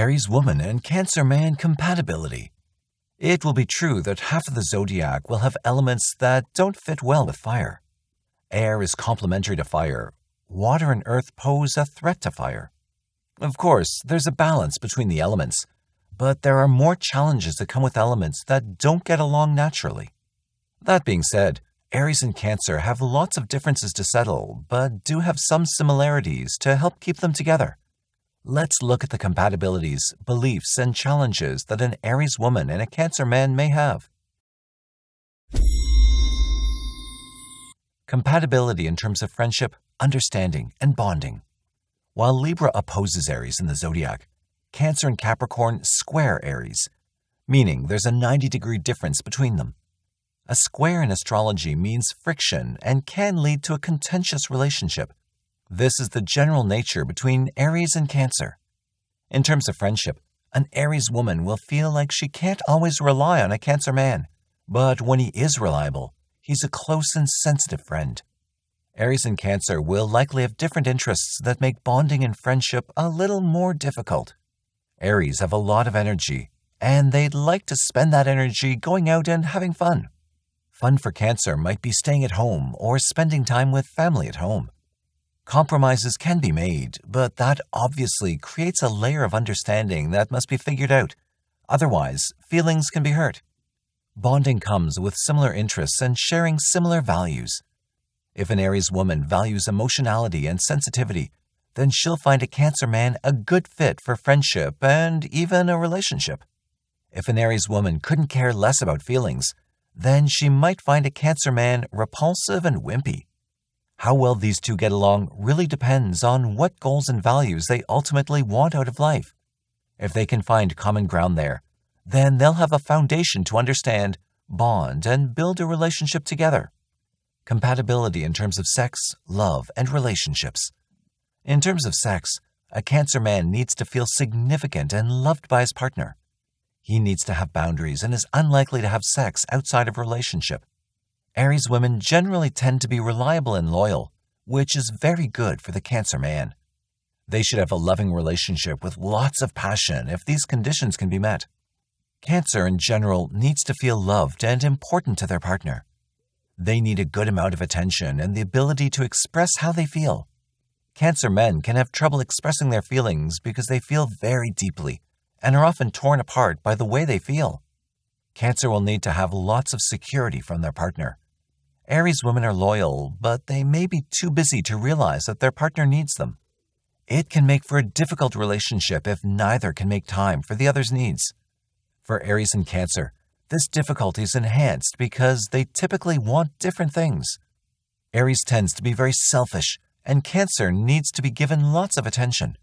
Aries woman and Cancer man compatibility. It will be true that half of the zodiac will have elements that don't fit well with fire. Air is complementary to fire. Water and earth pose a threat to fire. Of course, there's a balance between the elements, but there are more challenges that come with elements that don't get along naturally. That being said, Aries and Cancer have lots of differences to settle, but do have some similarities to help keep them together. Let's look at the compatibilities, beliefs, and challenges that an Aries woman and a Cancer man may have. Compatibility in terms of friendship, understanding, and bonding. While Libra opposes Aries in the zodiac, Cancer and Capricorn square Aries, meaning there's a 90-degree difference between them. A square in astrology means friction and can lead to a contentious relationship. This is the general nature between Aries and Cancer. In terms of friendship, an Aries woman will feel like she can't always rely on a Cancer man, but when he is reliable, he's a close and sensitive friend. Aries and Cancer will likely have different interests that make bonding and friendship a little more difficult. Aries have a lot of energy, and they'd like to spend that energy going out and having fun. Fun for Cancer might be staying at home or spending time with family at home. Compromises can be made, but that obviously creates a layer of understanding that must be figured out. Otherwise, feelings can be hurt. Bonding comes with similar interests and sharing similar values. If an Aries woman values emotionality and sensitivity, then she'll find a Cancer man a good fit for friendship and even a relationship. If an Aries woman couldn't care less about feelings, then she might find a Cancer man repulsive and wimpy. How well these two get along really depends on what goals and values they ultimately want out of life. If they can find common ground there, then they'll have a foundation to understand, bond, and build a relationship together. Compatibility in terms of sex, love, and relationships. In terms of sex, a Cancer man needs to feel significant and loved by his partner. He needs to have boundaries and is unlikely to have sex outside of a relationship. Aries women generally tend to be reliable and loyal, which is very good for the Cancer man. They should have a loving relationship with lots of passion if these conditions can be met. Cancer in general needs to feel loved and important to their partner. They need a good amount of attention and the ability to express how they feel. Cancer men can have trouble expressing their feelings because they feel very deeply and are often torn apart by the way they feel. Cancer will need to have lots of security from their partner. Aries women are loyal, but they may be too busy to realize that their partner needs them. It can make for a difficult relationship if neither can make time for the other's needs. For Aries and Cancer, this difficulty is enhanced because they typically want different things. Aries tends to be very selfish, and Cancer needs to be given lots of attention.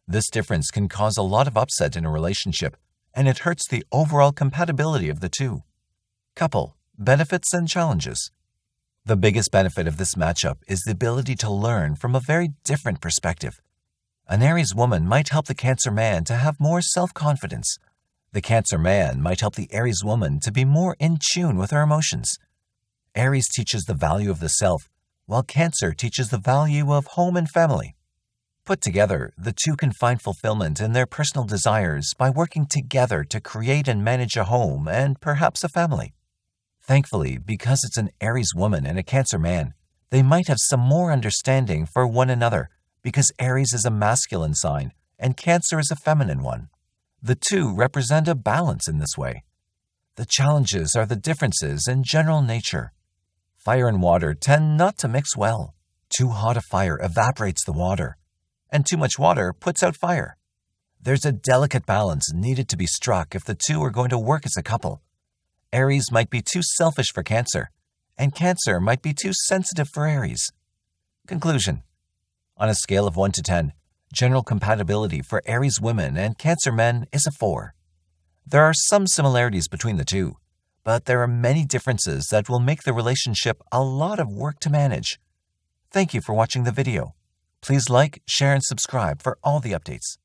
This difference can cause a lot of upset in a relationship, and it hurts the overall compatibility of the two. Couple, benefits and challenges. The biggest benefit of this matchup is the ability to learn from a very different perspective. An Aries woman might help the Cancer man to have more self-confidence. The Cancer man might help the Aries woman to be more in tune with her emotions. Aries teaches the value of the self, while Cancer teaches the value of home and family. Put together, the two can find fulfillment in their personal desires by working together to create and manage a home and perhaps a family. Thankfully, because it's an Aries woman and a Cancer man, they might have some more understanding for one another because Aries is a masculine sign and Cancer is a feminine one. The two represent a balance in this way. The challenges are the differences in general nature. Fire and water tend not to mix well. Too hot a fire evaporates the water, and too much water puts out fire. There's a delicate balance needed to be struck if the two are going to work as a couple. Aries might be too selfish for Cancer, and Cancer might be too sensitive for Aries. Conclusion. On a scale of 1 to 10, general compatibility for Aries women and Cancer men is a 4. There are some similarities between the two, but there are many differences that will make the relationship a lot of work to manage. Thank you for watching the video. Please like, share, and subscribe for all the updates.